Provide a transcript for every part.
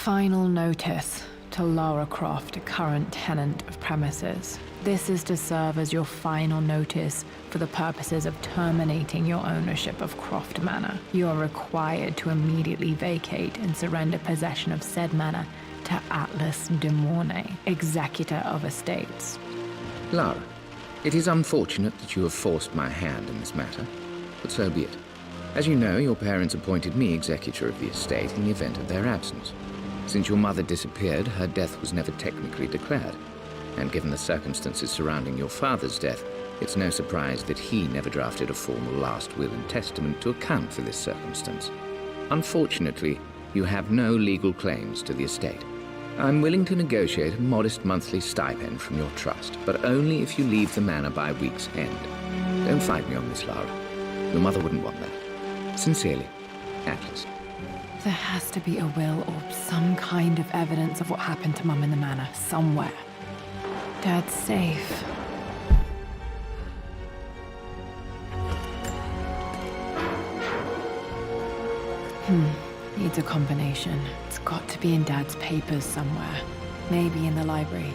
Final notice to Lara Croft, a current tenant of premises. This is to serve as your final notice for the purposes of terminating your ownership of Croft Manor. You are required to immediately vacate and surrender possession of said manor to Atlas de Mornay, executor of estates. Lara, it is unfortunate that you have forced my hand in this matter, but so be it. As you know, your parents appointed me executor of the estate in the event of their absence. Since your mother disappeared, her death was never technically declared. And given the circumstances surrounding your father's death, it's no surprise that he never drafted a formal last will and testament to account for this circumstance. Unfortunately, you have no legal claims to the estate. I'm willing to negotiate a modest monthly stipend from your trust, but only if you leave the manor by week's end. Don't fight me on this, Lara. Your mother wouldn't want that. Sincerely, Atlas. There has to be a will or some kind of evidence of what happened to Mum in the manor, somewhere. Dad's safe. Needs a combination. It's got to be in Dad's papers somewhere. Maybe in the library.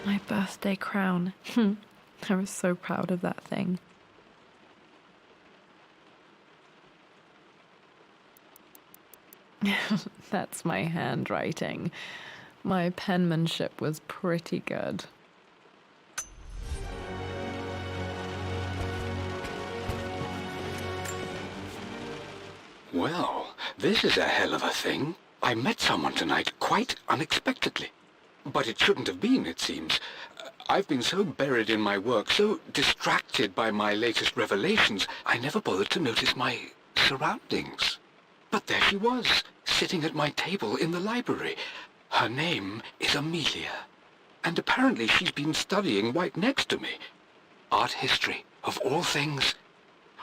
My birthday crown. I was so proud of that thing. That's my handwriting. My penmanship was pretty good. Well, this is a hell of a thing. I met someone tonight, quite unexpectedly. But it shouldn't have been, it seems. I've been so buried in my work, so distracted by my latest revelations, I never bothered to notice my surroundings. But there she was, sitting at my table in the library. Her name is Amelia. And apparently she's been studying right next to me. Art history, of all things.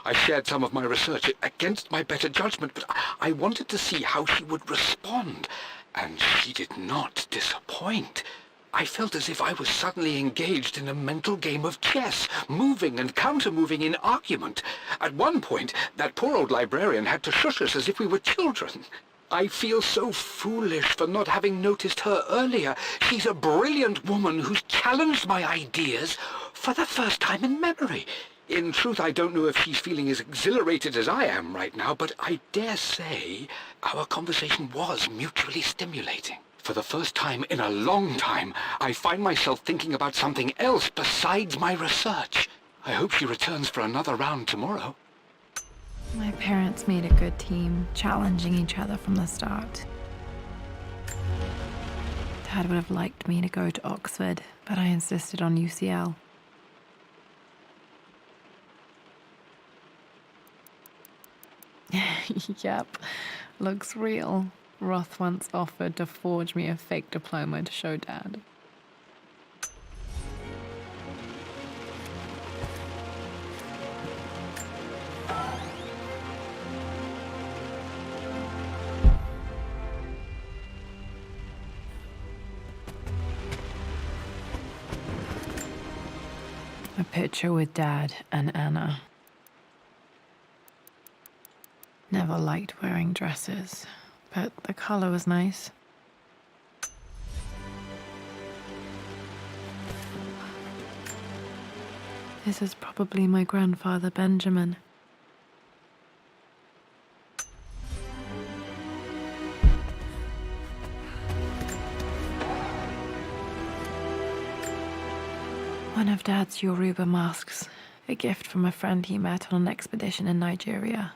I shared some of my research against my better judgment, but I wanted to see how she would respond. And she did not disappoint. I felt as if I was suddenly engaged in a mental game of chess, moving and counter-moving in argument. At one point, that poor old librarian had to shush us as if we were children. I feel so foolish for not having noticed her earlier. She's a brilliant woman who's challenged my ideas for the first time in memory. In truth, I don't know if she's feeling as exhilarated as I am right now, but I dare say our conversation was mutually stimulating. For the first time in a long time, I find myself thinking about something else besides my research. I hope she returns for another round tomorrow. My parents made a good team, challenging each other from the start. Dad would have liked me to go to Oxford, but I insisted on UCL. Yep, looks real. Roth once offered to forge me a fake diploma to show Dad. A picture with Dad and Anna. Never liked wearing dresses, but the color was nice. This is probably my grandfather, Benjamin. One of Dad's Yoruba masks, a gift from a friend he met on an expedition in Nigeria.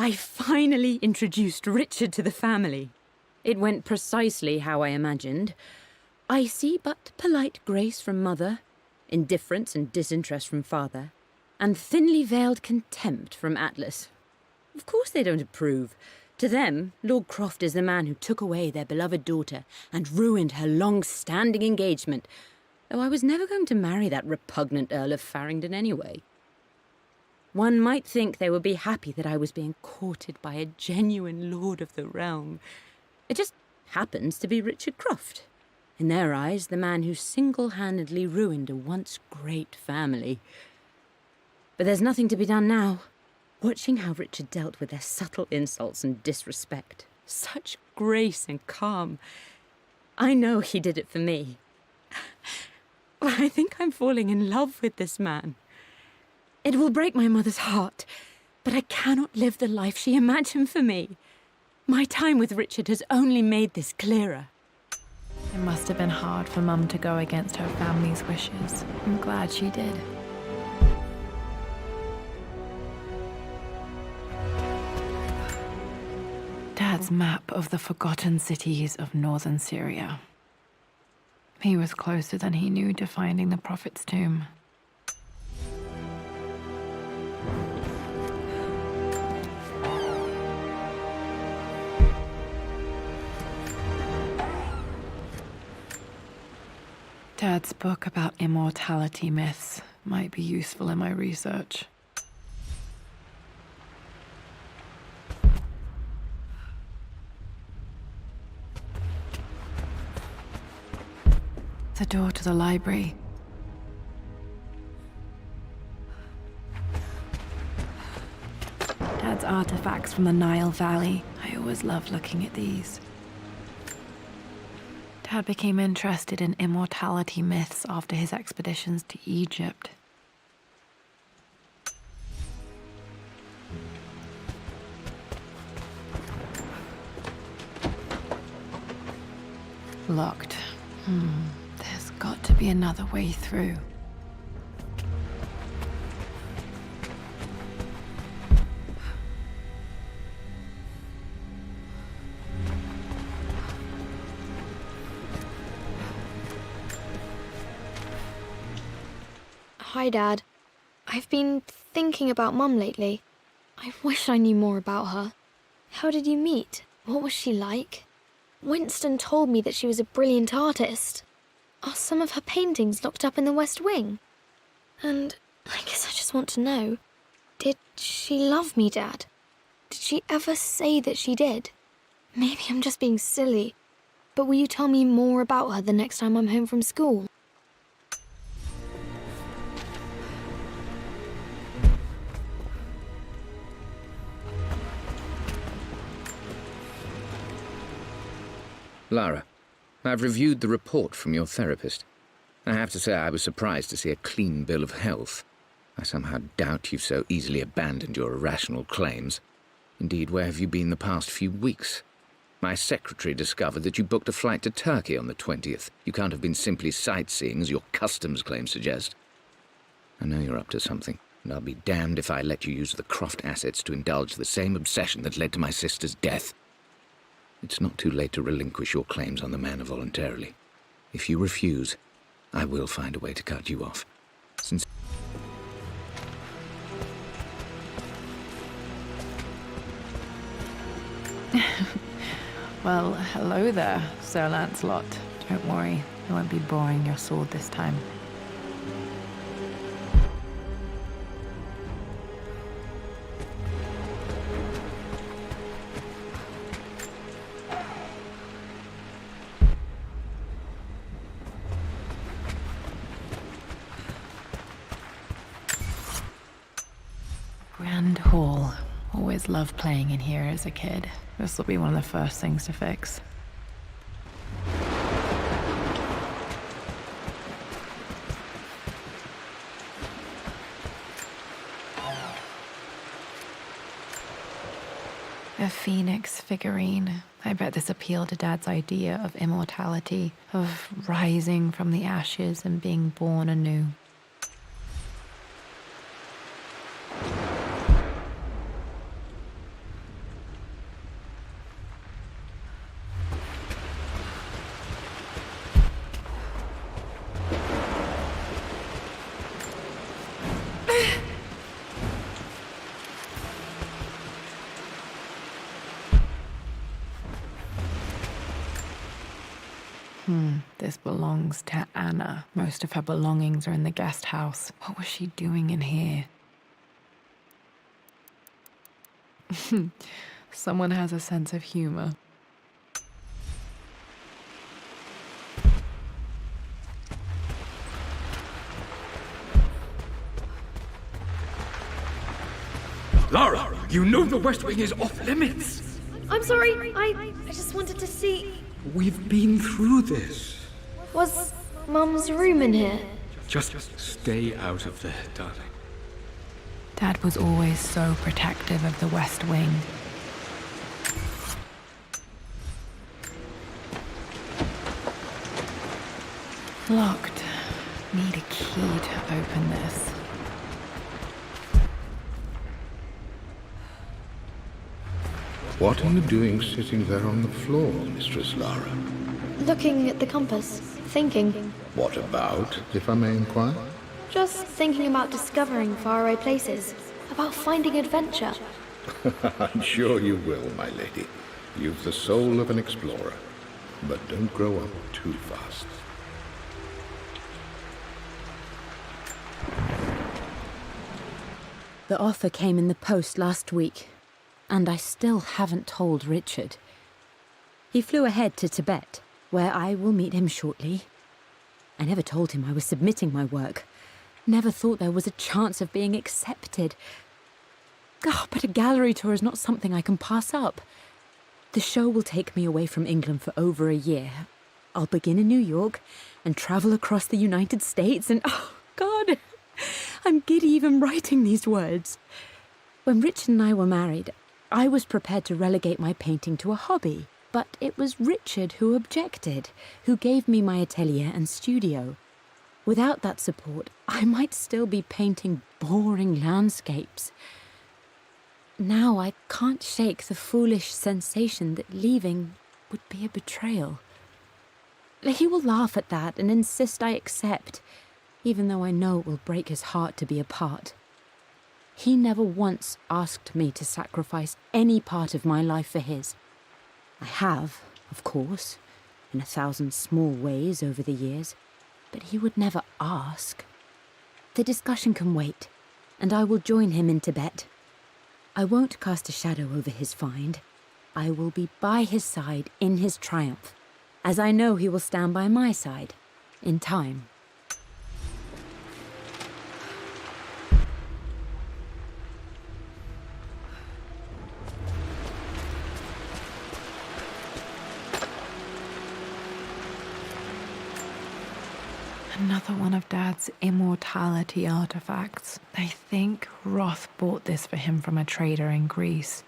I finally introduced Richard to the family. It went precisely how I imagined. Icy but polite grace from mother, indifference and disinterest from father, and thinly veiled contempt from Atlas. Of course they don't approve. To them, Lord Croft is the man who took away their beloved daughter and ruined her long-standing engagement, though I was never going to marry that repugnant Earl of Farringdon anyway. One might think they would be happy that I was being courted by a genuine lord of the realm. It just happens to be Richard Croft. In their eyes, the man who single-handedly ruined a once great family. But there's nothing to be done now. Watching how Richard dealt with their subtle insults and disrespect. Such grace and calm. I know he did it for me. I think I'm falling in love with this man. It will break my mother's heart, but I cannot live the life she imagined for me. My time with Richard has only made this clearer. It must have been hard for Mum to go against her family's wishes. I'm glad she did. Dad's map of the forgotten cities of northern Syria. He was closer than he knew to finding the Prophet's tomb. Dad's book about immortality myths might be useful in my research. The door to the library. Dad's artifacts from the Nile Valley. I always loved looking at these. Dad became interested in immortality myths after his expeditions to Egypt. Locked. There's got to be another way through. Hi, Dad. I've been thinking about Mum lately. I wish I knew more about her. How did you meet? What was she like? Winston told me that she was a brilliant artist. Are some of her paintings locked up in the West Wing? And I guess I just want to know, did she love me, Dad? Did she ever say that she did? Maybe I'm just being silly, but will you tell me more about her the next time I'm home from school? Lara, I've reviewed the report from your therapist. I have to say I was surprised to see a clean bill of health. I somehow doubt you've so easily abandoned your irrational claims. Indeed, where have you been the past few weeks? My secretary discovered that you booked a flight to Turkey on the 20th. You can't have been simply sightseeing, as your customs claims suggest. I know you're up to something, and I'll be damned if I let you use the Croft assets to indulge the same obsession that led to my sister's death. It's not too late to relinquish your claims on the manor voluntarily. If you refuse, I will find a way to cut you off. Since Well, hello there, Sir Lancelot. Don't worry, I won't be boring your sword this time. Grand Hall. Always loved playing in here as a kid. This will be one of the first things to fix. A phoenix figurine. I bet this appealed to Dad's idea of immortality, of rising from the ashes and being born anew. This belongs to Anna. Most of her belongings are in the guest house. What was she doing in here? Someone has a sense of humor. Lara, you know the West Wing is off limits. I'm sorry, I just wanted to see. We've been through this. Was Mum's room in here? Just stay out of there, darling. Dad was always so protective of the West Wing. Locked. Need a key to open this. What are you doing sitting there on the floor, Mistress Lara? Looking at the compass, thinking. What about, if I may inquire? Just thinking about discovering faraway places, about finding adventure. I'm sure you will, my lady. You've the soul of an explorer. But don't grow up too fast. The offer came in the post last week, and I still haven't told Richard. He flew ahead to Tibet, where I will meet him shortly. I never told him I was submitting my work. Never thought there was a chance of being accepted. But a gallery tour is not something I can pass up. The show will take me away from England for over a year. I'll begin in New York and travel across the United States and, oh, God, I'm giddy even writing these words. When Richard and I were married, I was prepared to relegate my painting to a hobby, but it was Richard who objected, who gave me my atelier and studio. Without that support, I might still be painting boring landscapes. Now I can't shake the foolish sensation that leaving would be a betrayal. He will laugh at that and insist I accept, even though I know it will break his heart to be apart. He never once asked me to sacrifice any part of my life for his. I have, of course, in 1,000 small ways over the years, but he would never ask. The discussion can wait, and I will join him in Tibet. I won't cast a shadow over his find. I will be by his side in his triumph, as I know he will stand by my side, in time. Another one of Dad's immortality artifacts. I think Roth bought this for him from a trader in Greece.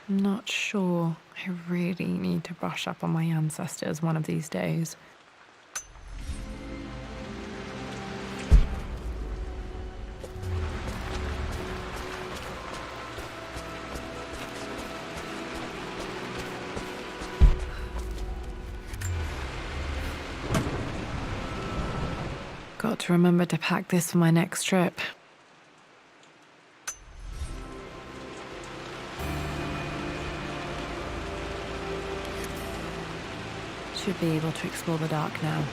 Not sure. I really need to brush up on my ancestors one of these days. Got to remember to pack this for my next trip. Should be able to explore the dark now.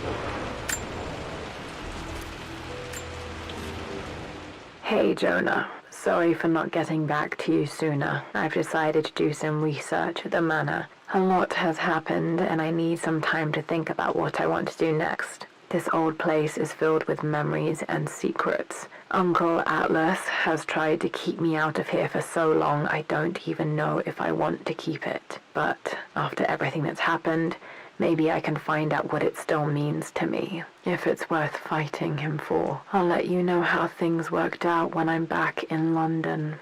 Hey Jonah, sorry for not getting back to you sooner. I've decided to do some research at the manor. A lot has happened and I need some time to think about what I want to do next. This old place is filled with memories and secrets. Uncle Atlas has tried to keep me out of here for so long I don't even know if I want to keep it. But after everything that's happened, maybe I can find out what it still means to me. If it's worth fighting him for, I'll let you know how things worked out when I'm back in London.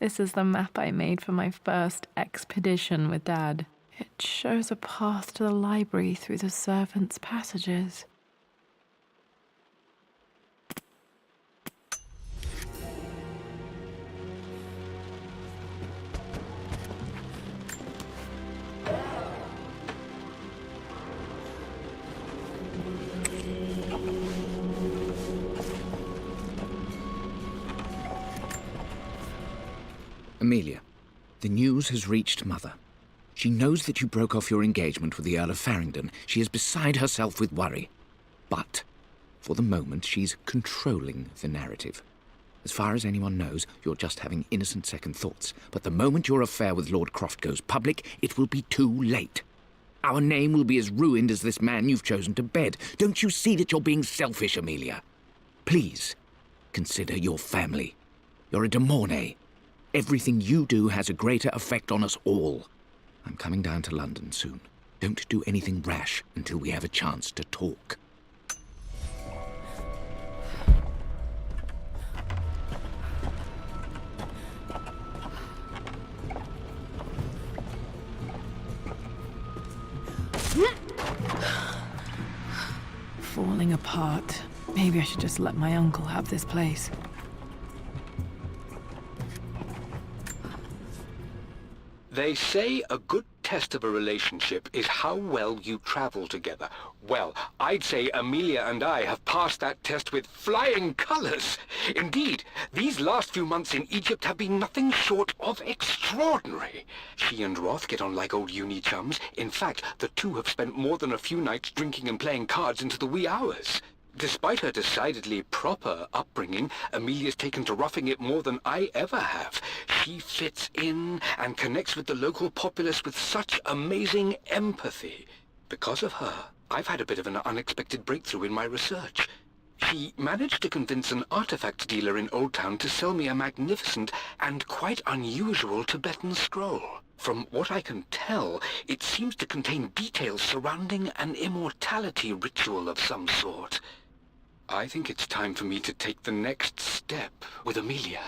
This is the map I made for my first expedition with Dad. It shows a path to the library through the servants' passages. Amelia, the news has reached Mother. She knows that you broke off your engagement with the Earl of Farringdon. She is beside herself with worry. But, for the moment, she's controlling the narrative. As far as anyone knows, you're just having innocent second thoughts. But the moment your affair with Lord Croft goes public, it will be too late. Our name will be as ruined as this man you've chosen to bed. Don't you see that you're being selfish, Amelia? Please, consider your family. You're a de Mornay. Everything you do has a greater effect on us all. I'm coming down to London soon. Don't do anything rash until we have a chance to talk. Falling apart. Maybe I should just let my uncle have this place. They say a good test of a relationship is how well you travel together. Well, I'd say Amelia and I have passed that test with flying colors. Indeed, these last few months in Egypt have been nothing short of extraordinary. She and Roth get on like old uni chums. In fact, the two have spent more than a few nights drinking and playing cards into the wee hours. Despite her decidedly proper upbringing, Amelia's taken to roughing it more than I ever have. She fits in and connects with the local populace with such amazing empathy. Because of her, I've had a bit of an unexpected breakthrough in my research. She managed to convince an artifact dealer in Old Town to sell me a magnificent and quite unusual Tibetan scroll. From what I can tell, it seems to contain details surrounding an immortality ritual of some sort. I think it's time for me to take the next step with Amelia.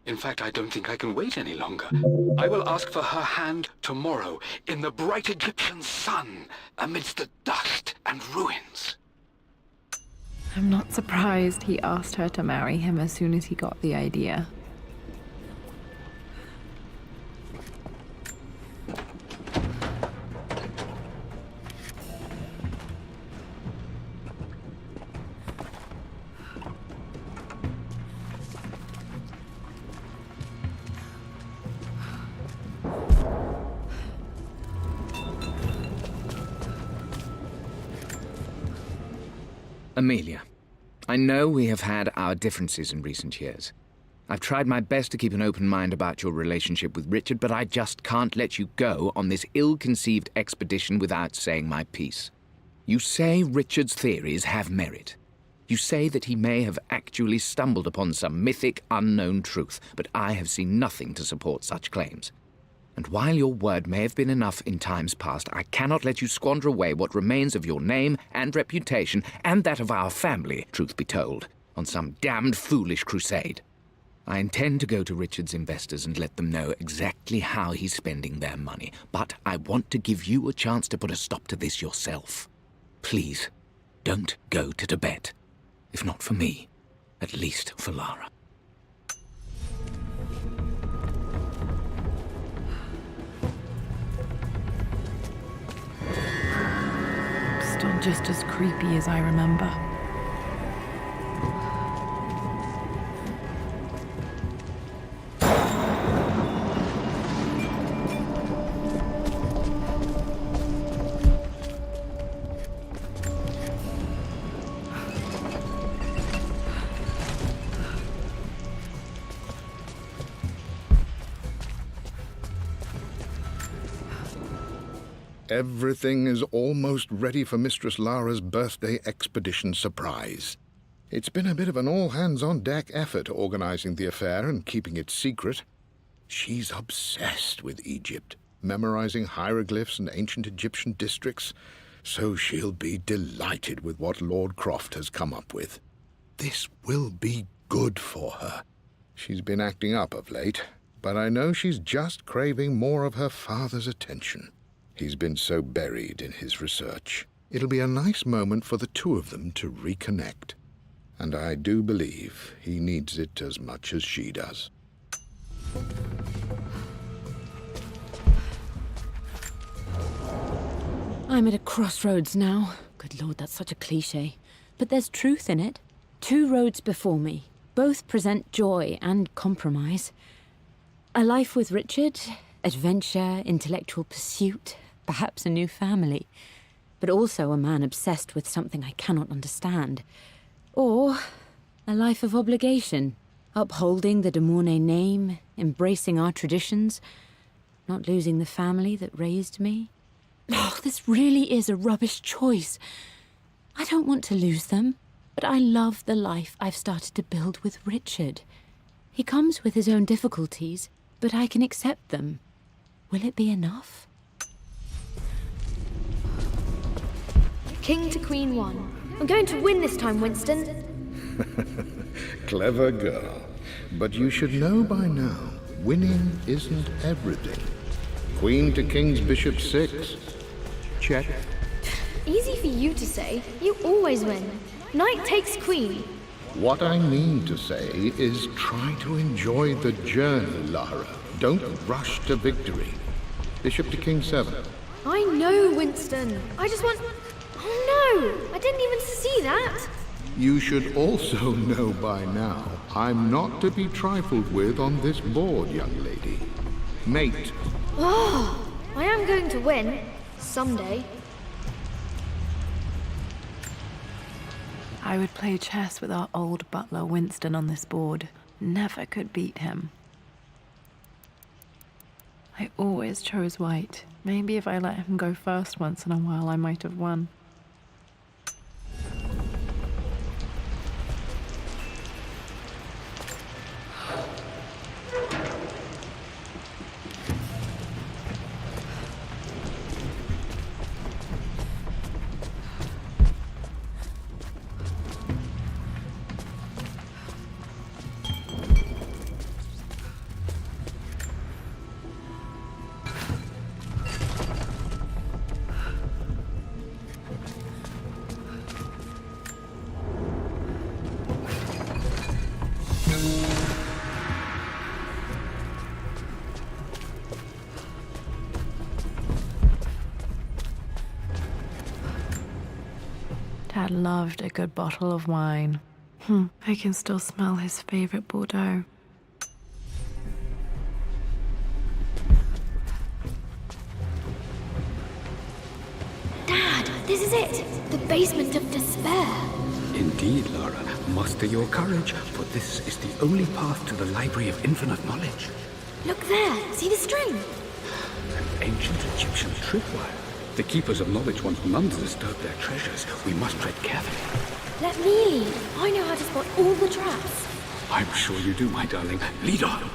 In fact, I don't think I can wait any longer. I will ask for her hand tomorrow in the bright Egyptian sun amidst the dust and ruins. I'm not surprised he asked her to marry him as soon as he got the idea. Amelia, I know we have had our differences in recent years. I've tried my best to keep an open mind about your relationship with Richard, but I just can't let you go on this ill-conceived expedition without saying my piece. You say Richard's theories have merit. You say that he may have actually stumbled upon some mythic, unknown truth, but I have seen nothing to support such claims. And while your word may have been enough in times past, I cannot let you squander away what remains of your name and reputation, and that of our family, truth be told, on some damned foolish crusade. I intend to go to Richard's investors and let them know exactly how he's spending their money, but I want to give you a chance to put a stop to this yourself. Please, don't go to Tibet. If not for me, at least for Lara. Still just as creepy as I remember. Everything is almost ready for Mistress Lara's birthday expedition surprise. It's been a bit of an all-hands-on-deck effort organizing the affair and keeping it secret. She's obsessed with Egypt, memorizing hieroglyphs and ancient Egyptian districts, so she'll be delighted with what Lord Croft has come up with. This will be good for her. She's been acting up of late, but I know she's just craving more of her father's attention. He's been so buried in his research. It'll be a nice moment for the two of them to reconnect. And I do believe he needs it as much as she does. I'm at a crossroads now. Good Lord, that's such a cliché. But there's truth in it. 2 roads before me. Both present joy and compromise. A life with Richard, adventure, intellectual pursuit, perhaps a new family. But also a man obsessed with something I cannot understand. Or a life of obligation, upholding the de Mornay name, embracing our traditions, not losing the family that raised me. Oh, this really is a rubbish choice. I don't want to lose them, but I love the life I've started to build with Richard. He comes with his own difficulties, but I can accept them. Will it be enough? King to Queen 1. I'm going to win this time, Winston. Clever girl. But you should know by now, winning isn't everything. Queen to King's Bishop 6. Check. Easy for you to say. You always win. Knight takes queen. What I mean to say is try to enjoy the journey, Lara. Don't rush to victory. Bishop to King 7. I know, Winston. I just want... Oh no! I didn't even see that. You should also know by now, I'm not to be trifled with on this board, young lady. Mate. Oh, I am going to win. Someday. I would play chess with our old butler Winston on this board. Never could beat him. I always chose white. Maybe if I let him go first once in a while, I might have won. Dad loved a good bottle of wine. I can still smell his favorite Bordeaux. Dad, this is it. The basement of despair. Indeed, Lara. Muster your courage, for this is the only path to the Library of Infinite Knowledge. Look there. See the string? An ancient Egyptian tripwire. The keepers of knowledge want none to disturb their treasures. We must tread carefully. Let me lead. I know how to spot all the traps. I'm sure you do, my darling. Lead on.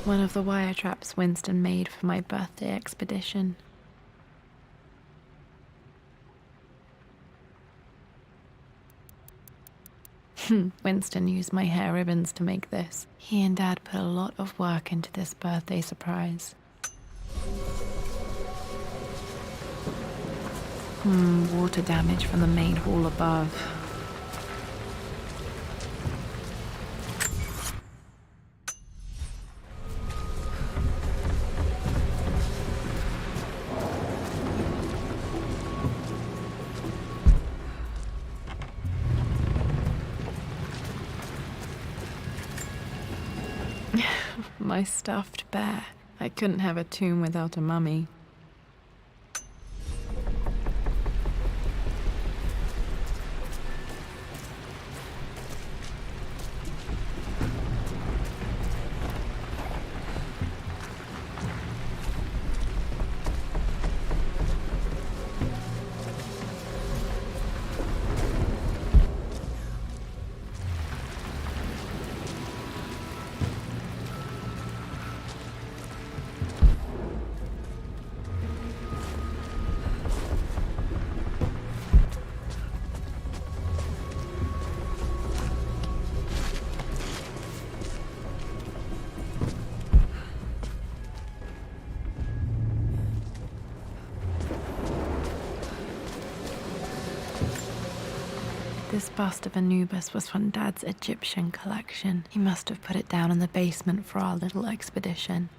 One of the wire traps Winston made for my birthday expedition. Winston used my hair ribbons to make this. He and Dad put a lot of work into this birthday surprise. Water damage from the main hall above. My stuffed bear. I couldn't have a tomb without a mummy. This bust of Anubis was from Dad's Egyptian collection. He must have put it down in the basement for our little expedition.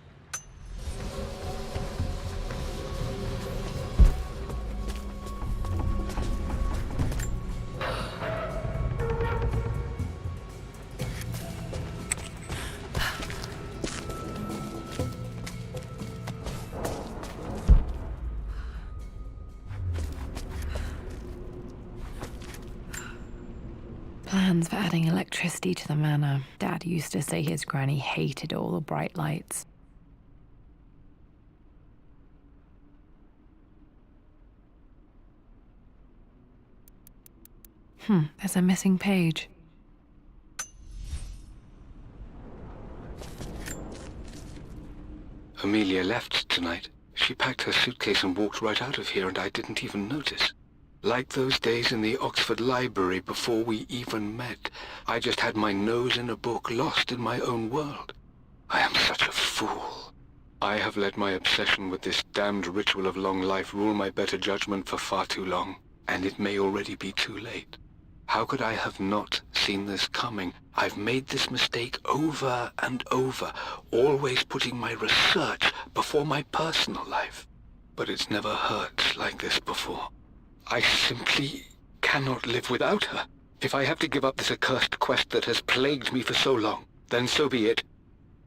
Plans for adding electricity to the manor. Dad used to say his granny hated all the bright lights. There's a missing page. Amelia left tonight. She packed her suitcase and walked right out of here, and I didn't even notice. Like those days in the Oxford Library before we even met, I just had my nose in a book, lost in my own world. I am such a fool. I have let my obsession with this damned ritual of long life rule my better judgment for far too long, and it may already be too late. How could I have not seen this coming? I've made this mistake over and over, always putting my research before my personal life. But it's never hurt like this before. I simply cannot live without her. If I have to give up this accursed quest that has plagued me for so long, then so be it.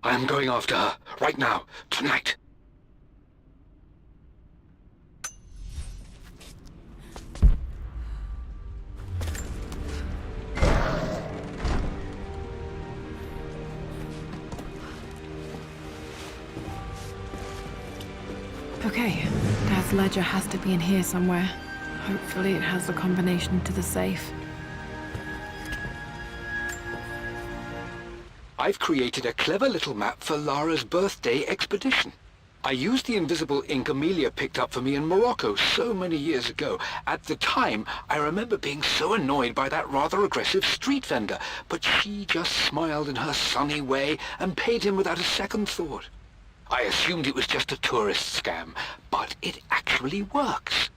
I am going after her, right now, tonight. Okay, Dad's ledger has to be in here somewhere. Hopefully it has the combination to the safe. I've created a clever little map for Lara's birthday expedition. I used the invisible ink Amelia picked up for me in Morocco so many years ago. At the time, I remember being so annoyed by that rather aggressive street vendor, but she just smiled in her sunny way and paid him without a second thought. I assumed it was just a tourist scam, but it actually works.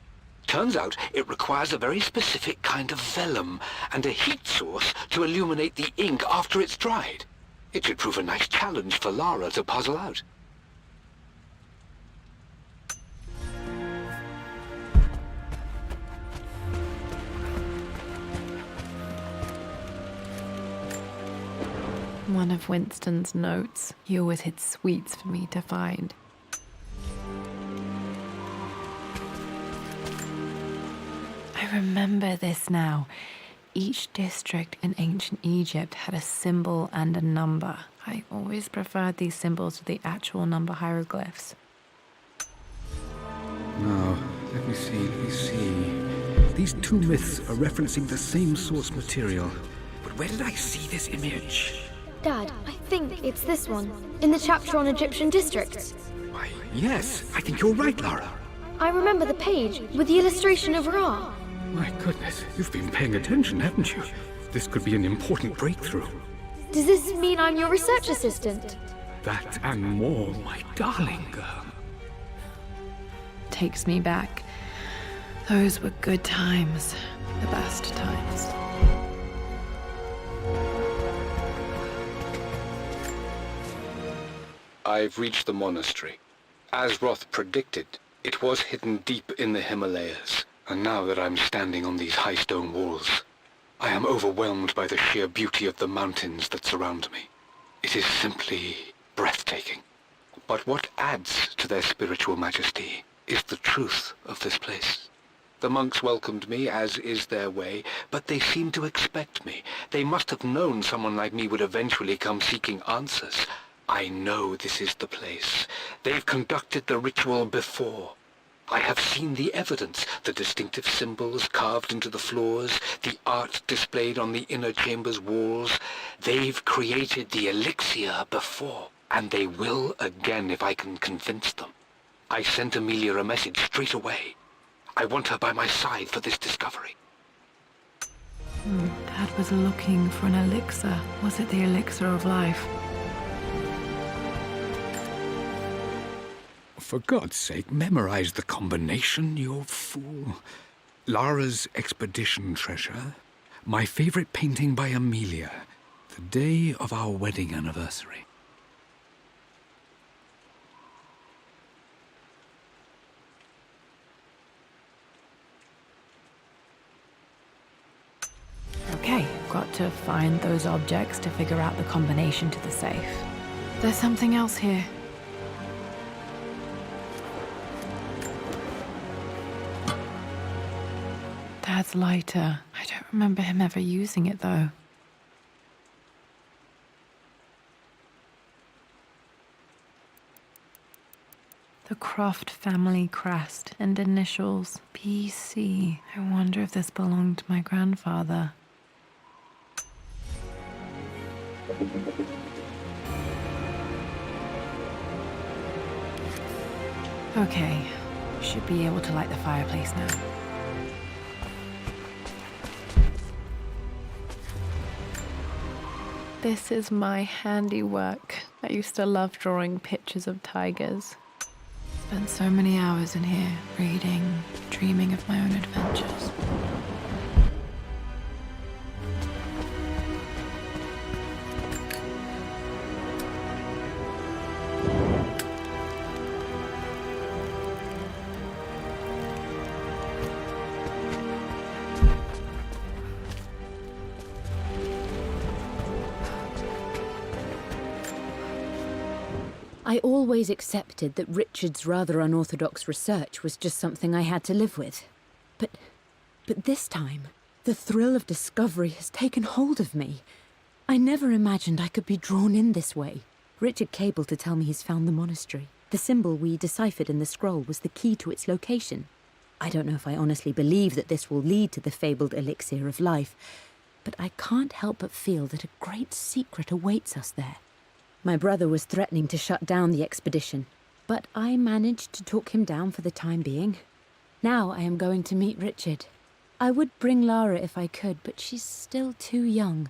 Turns out it requires a very specific kind of vellum and a heat source to illuminate the ink after it's dried. It should prove a nice challenge for Lara to puzzle out. One of Winston's notes. He always hid sweets for me to find. I remember this now. Each district in ancient Egypt had a symbol and a number. I always preferred these symbols to the actual number hieroglyphs. Now, let me see. These two myths are referencing the same source material. But where did I see this image? Dad, I think it's this one, in the chapter on Egyptian districts. Why, yes, I think you're right, Lara. I remember the page with the illustration of Ra. My goodness, you've been paying attention, haven't you? This could be an important breakthrough. Does this mean I'm your research assistant? That and more, my darling girl. Takes me back. Those were good times. The best times. I've reached the monastery. As Roth predicted, it was hidden deep in the Himalayas. And now that I'm standing on these high stone walls, I am overwhelmed by the sheer beauty of the mountains that surround me. It is simply breathtaking. But what adds to their spiritual majesty is the truth of this place. The monks welcomed me, as is their way, but they seemed to expect me. They must have known someone like me would eventually come seeking answers. I know this is the place. They've conducted the ritual before. I have seen the evidence, the distinctive symbols carved into the floors, the art displayed on the inner chamber's walls. They've created the elixir before, and they will again if I can convince them. I sent Amelia a message straight away. I want her by my side for this discovery. Dad was looking for an elixir. Was it the elixir of life? For God's sake, memorize the combination, you fool. Lara's expedition treasure, My favorite painting by Amelia. The day of our wedding anniversary. Okay, got to find those objects to figure out the combination to the safe. There's something else here. Dad's lighter. I don't remember him ever using it, though. The Croft family crest and initials BC. I wonder if this belonged to my grandfather. Okay, should be able to light the fireplace now. This is my handiwork. I used to love drawing pictures of tigers. Spent so many hours in here, reading, dreaming of my own adventures. I always accepted that Richard's rather unorthodox research was just something I had to live with. But this time, the thrill of discovery has taken hold of me. I never imagined I could be drawn in this way. Richard cabled to tell me he's found the monastery. The symbol we deciphered in the scroll was the key to its location. I don't know if I honestly believe that this will lead to the fabled elixir of life, but I can't help but feel that a great secret awaits us there. My brother was threatening to shut down the expedition, but I managed to talk him down for the time being. Now I am going to meet Richard. I would bring Lara if I could, but she's still too young.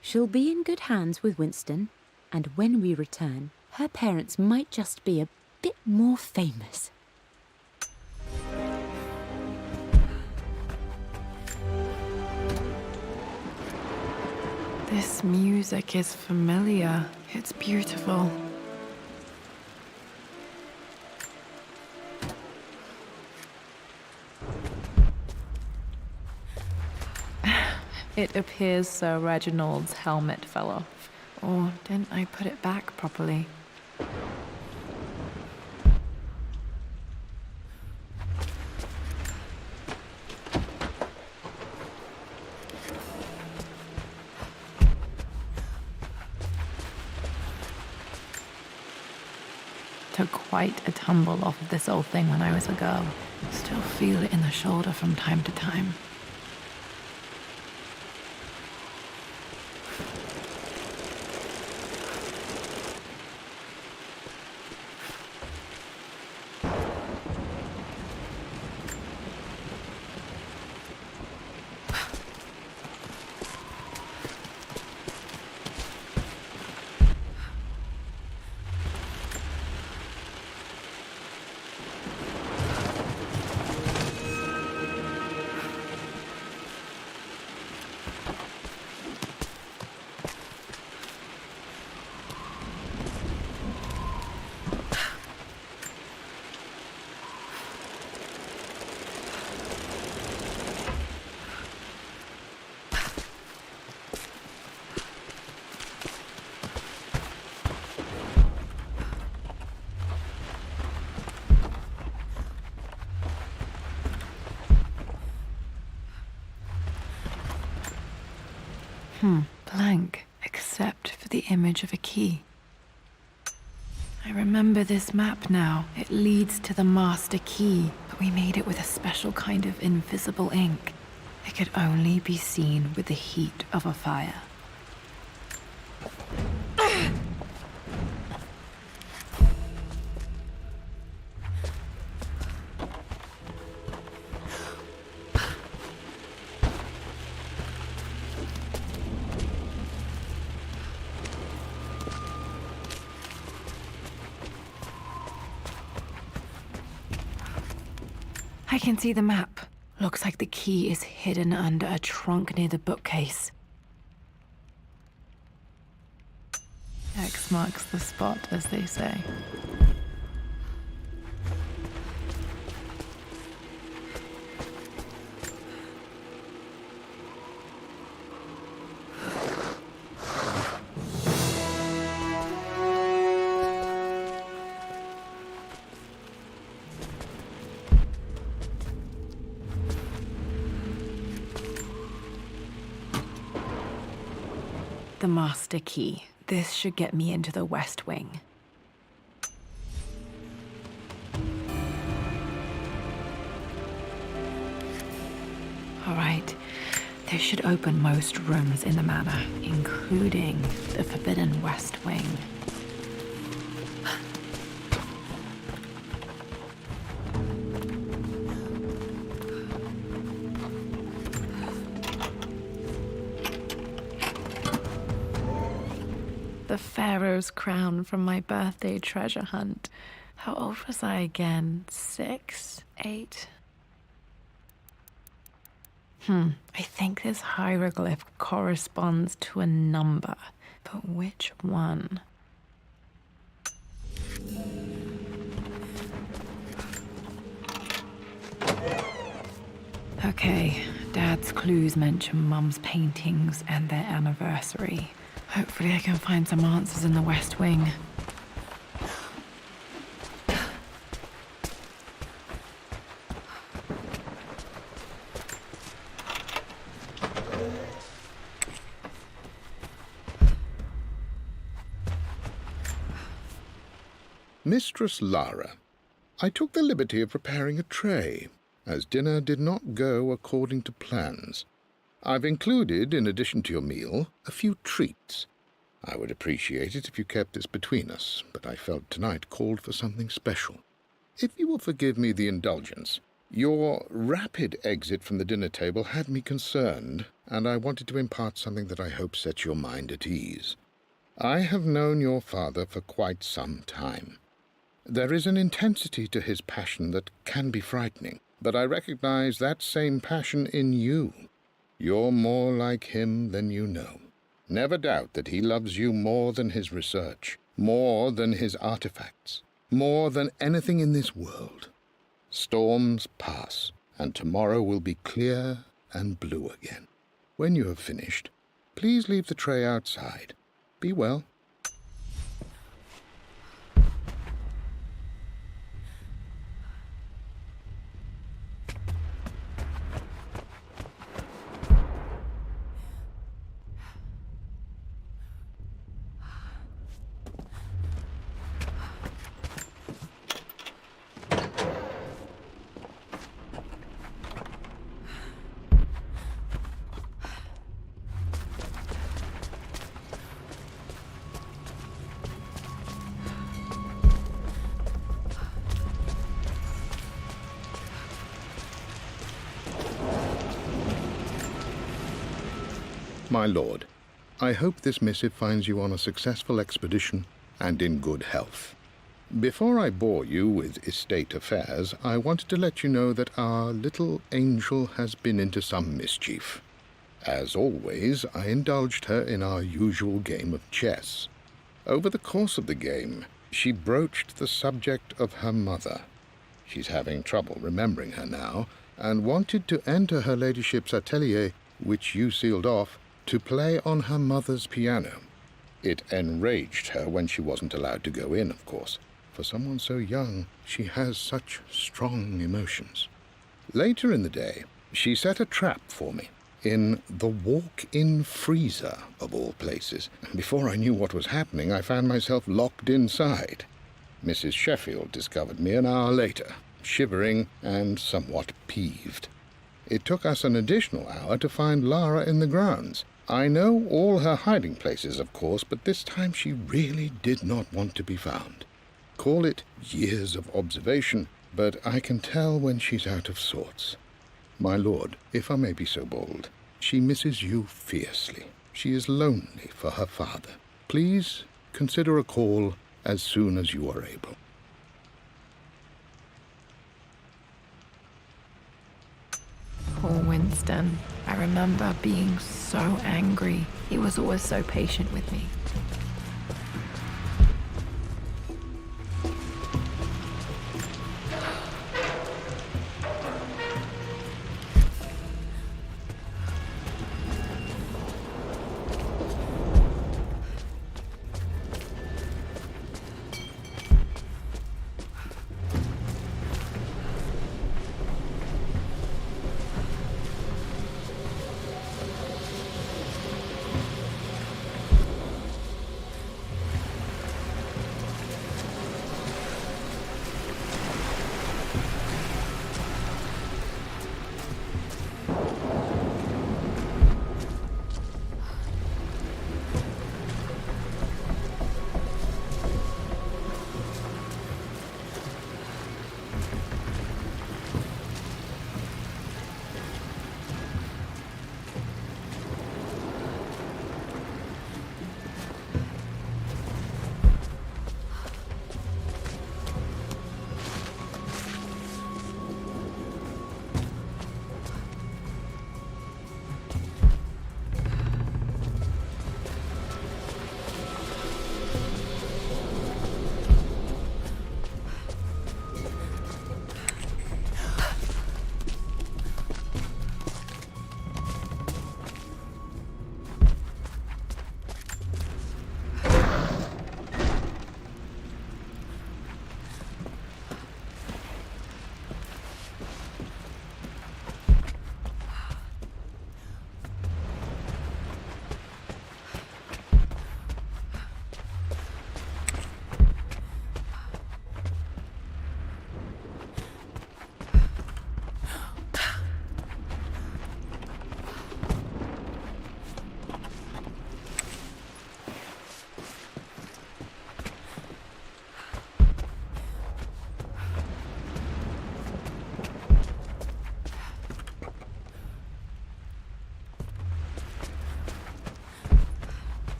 She'll be in good hands with Winston, and when we return, her parents might just be a bit more famous. This music is familiar. It's beautiful. It appears Sir Reginald's helmet fell off. Or didn't I put it back properly? Took quite a tumble off of this old thing when I was a girl. Still feel it in the shoulder from time to time. Blank, except for the image of a key. I remember this map now. It leads to the master key, but we made it with a special kind of invisible ink. It could only be seen with the heat of a fire. I can see the map. Looks like the key is hidden under a trunk near the bookcase. X marks the spot, as they say. The master key. This should get me into the West Wing. All right. This should open most rooms in the manor, including the forbidden West Wing. The Pharaoh's crown from my birthday treasure hunt. How old was I again? 6? 8? I think this hieroglyph corresponds to a number, but which one? Okay, Dad's clues mention Mum's paintings and their anniversary. Hopefully I can find some answers in the West Wing. Mistress Lara, I took the liberty of preparing a tray, as dinner did not go according to plans. I've included, in addition to your meal, a few treats. I would appreciate it if you kept this between us, but I felt tonight called for something special. If you will forgive me the indulgence, your rapid exit from the dinner table had me concerned, and I wanted to impart something that I hope sets your mind at ease. I have known your father for quite some time. There is an intensity to his passion that can be frightening, but I recognize that same passion in you. You're more like him than you know. Never doubt that he loves you more than his research, more than his artifacts, more than anything in this world. Storms pass, and tomorrow will be clear and blue again. When you have finished, please leave the tray outside. Be well. My lord, I hope this missive finds you on a successful expedition and in good health. Before I bore you with estate affairs, I wanted to let you know that our little angel has been into some mischief. As always, I indulged her in our usual game of chess. Over the course of the game, she broached the subject of her mother. She's having trouble remembering her now, and wanted to enter her ladyship's atelier, which you sealed off, to play on her mother's piano. It enraged her when she wasn't allowed to go in, of course. For someone so young, she has such strong emotions. Later in the day, she set a trap for me in the walk-in freezer, of all places. Before I knew what was happening, I found myself locked inside. Mrs. Sheffield discovered me an hour later, shivering and somewhat peeved. It took us an additional hour to find Lara in the grounds. I know all her hiding places, of course, but this time she really did not want to be found. Call it years of observation, but I can tell when she's out of sorts. My lord, if I may be so bold, she misses you fiercely. She is lonely for her father. Please consider a call as soon as you are able. Poor Winston. I remember being so angry. He was always so patient with me.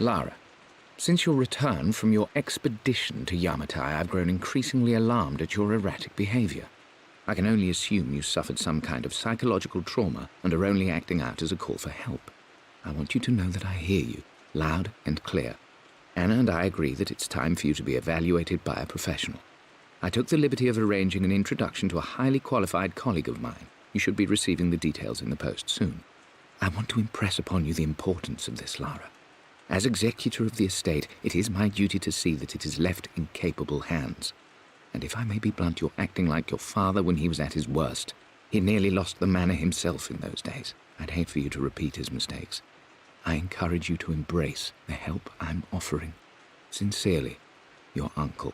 Lara, since your return from your expedition to Yamatai, I've grown increasingly alarmed at your erratic behavior. I can only assume you suffered some kind of psychological trauma and are only acting out as a call for help. I want you to know that I hear you, loud and clear. Anna and I agree that it's time for you to be evaluated by a professional. I took the liberty of arranging an introduction to a highly qualified colleague of mine. You should be receiving the details in the post soon. I want to impress upon you the importance of this, Lara. As executor of the estate, it is my duty to see that it is left in capable hands. And if I may be blunt, you're acting like your father when he was at his worst. He nearly lost the manor himself in those days. I'd hate for you to repeat his mistakes. I encourage you to embrace the help I'm offering. Sincerely, your uncle.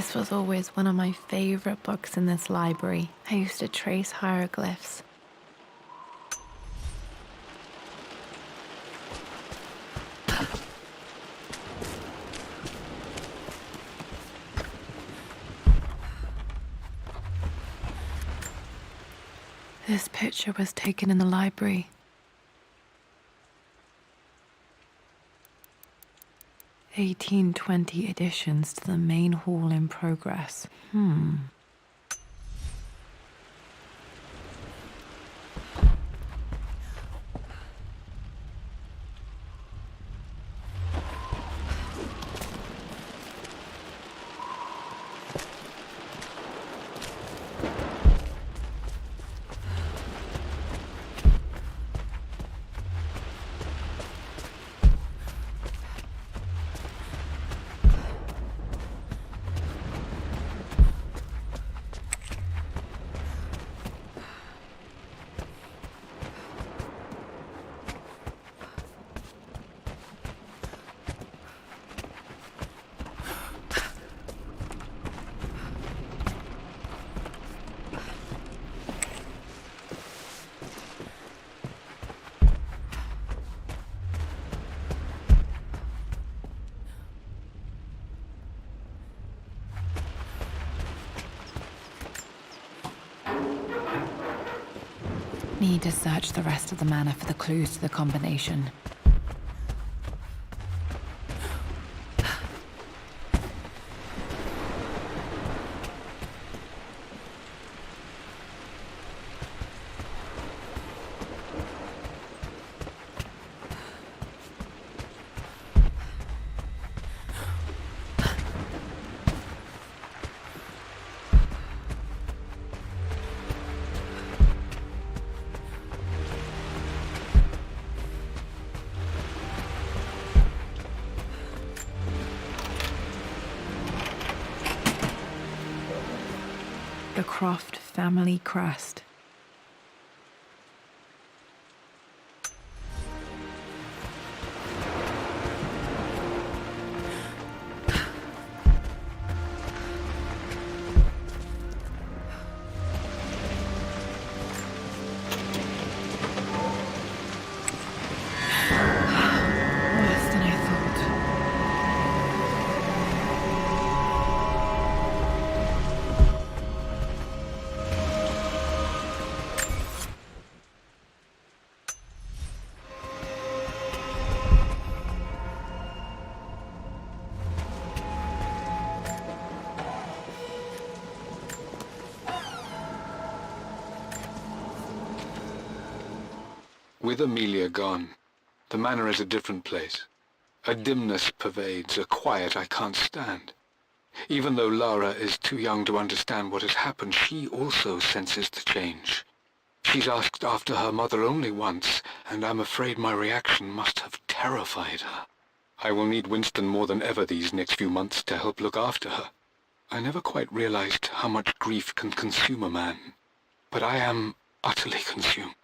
This was always one of my favorite books in this library. I used to trace hieroglyphs. This picture was taken in the library. 1820 additions to the main hall in progress. Need to search the rest of the manor for the clues to the combination. The Croft family crest. Worse than I thought. With Amelia gone, the manor is a different place. A dimness pervades, a quiet I can't stand. Even though Lara is too young to understand what has happened, she also senses the change. She's asked after her mother only once, and I'm afraid my reaction must have terrified her. I will need Winston more than ever these next few months to help look after her. I never quite realized how much grief can consume a man, but I am utterly consumed.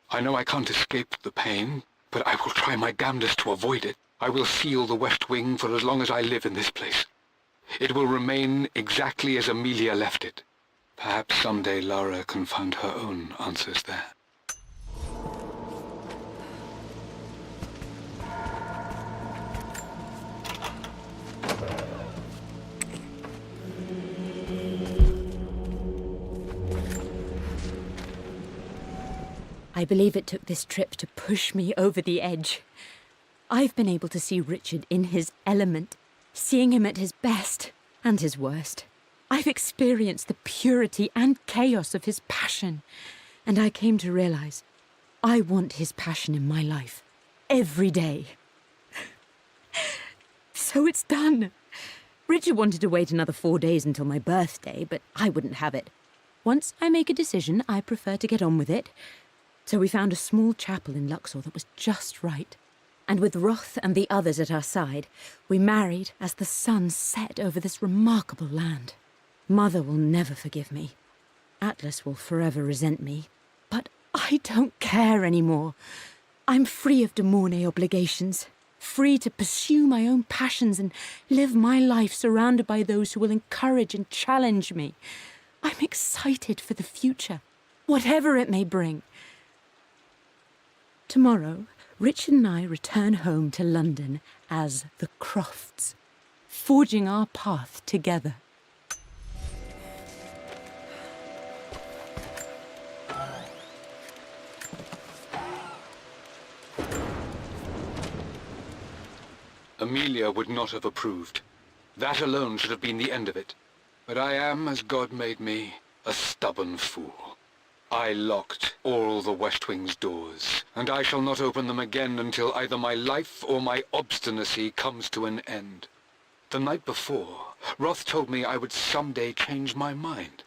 I know I can't escape the pain, but I will try my damnedest to avoid it. I will seal the West Wing for as long as I live in this place. It will remain exactly as Amelia left it. Perhaps someday Lara can find her own answers there. I believe it took this trip to push me over the edge. I've been able to see Richard in his element, seeing him at his best and his worst. I've experienced the purity and chaos of his passion, and I came to realize I want his passion in my life every day. So it's done. Richard wanted to wait another 4 days until my birthday, but I wouldn't have it. Once I make a decision, I prefer to get on with it. So we found a small chapel in Luxor that was just right. And with Roth and the others at our side, we married as the sun set over this remarkable land. Mother will never forgive me. Atlas will forever resent me. But I don't care anymore. I'm free of De Mornay obligations. free to pursue my own passions and live my life surrounded by those who will encourage and challenge me. I'm excited for the future, whatever it may bring. Tomorrow, Richard and I return home to London as the Crofts, forging our path together. Amelia would not have approved. That alone should have been the end of it. But I am, as God made me, a stubborn fool. I locked all the West Wing's doors, and I shall not open them again until either my life or my obstinacy comes to an end. The night before, Roth told me I would someday change my mind.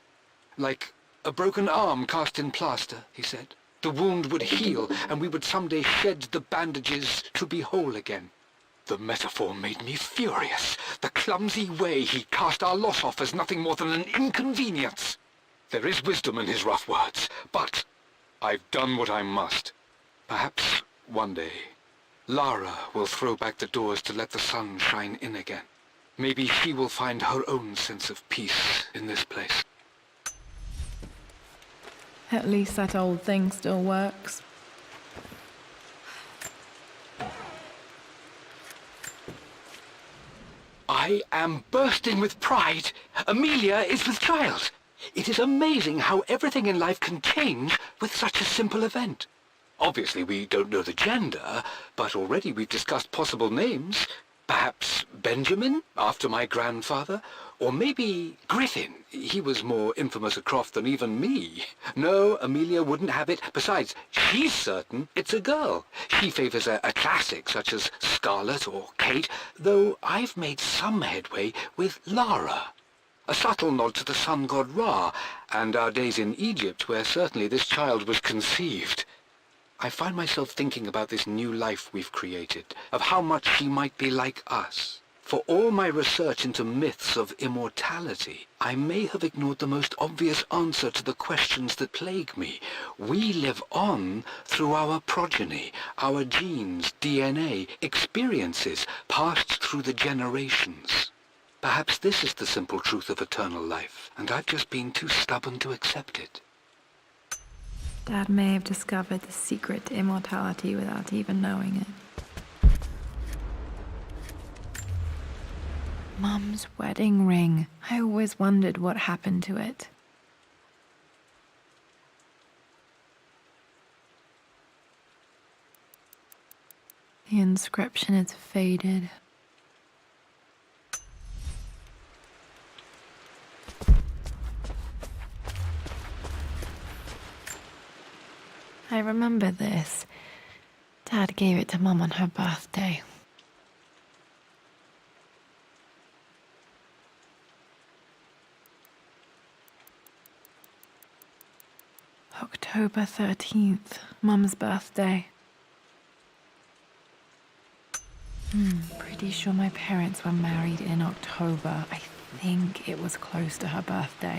Like a broken arm cast in plaster, he said. The wound would heal, and we would someday shed the bandages to be whole again. The metaphor made me furious. The clumsy way he cast our loss off as nothing more than an inconvenience. There is wisdom in his rough words, but I've done what I must. Perhaps one day, Lara will throw back the doors to let the sun shine in again. Maybe she will find her own sense of peace in this place. At least that old thing still works. I am bursting with pride. Amelia is with child. It is amazing how everything in life can change with such a simple event. Obviously, we don't know the gender, but already we've discussed possible names. Perhaps Benjamin, after my grandfather, or maybe Griffin. He was more infamous a Croft than even me. No, Amelia wouldn't have it. Besides, she's certain it's a girl. She favors a classic such as Scarlet or Kate, though I've made some headway with Lara. A subtle nod to the sun god Ra, and our days in Egypt, where certainly this child was conceived. I find myself thinking about this new life we've created, of how much she might be like us. For all my research into myths of immortality, I may have ignored the most obvious answer to the questions that plague me. We live on through our progeny, our genes, DNA, experiences passed through the generations. Perhaps this is the simple truth of eternal life, and I've just been too stubborn to accept it. Dad may have discovered the secret to immortality without even knowing it. Mum's wedding ring. I always wondered what happened to it. The inscription is faded. I remember this. Dad gave it to Mum on her birthday. October 13th, Mum's birthday. Pretty sure my parents were married in October. I think it was close to her birthday.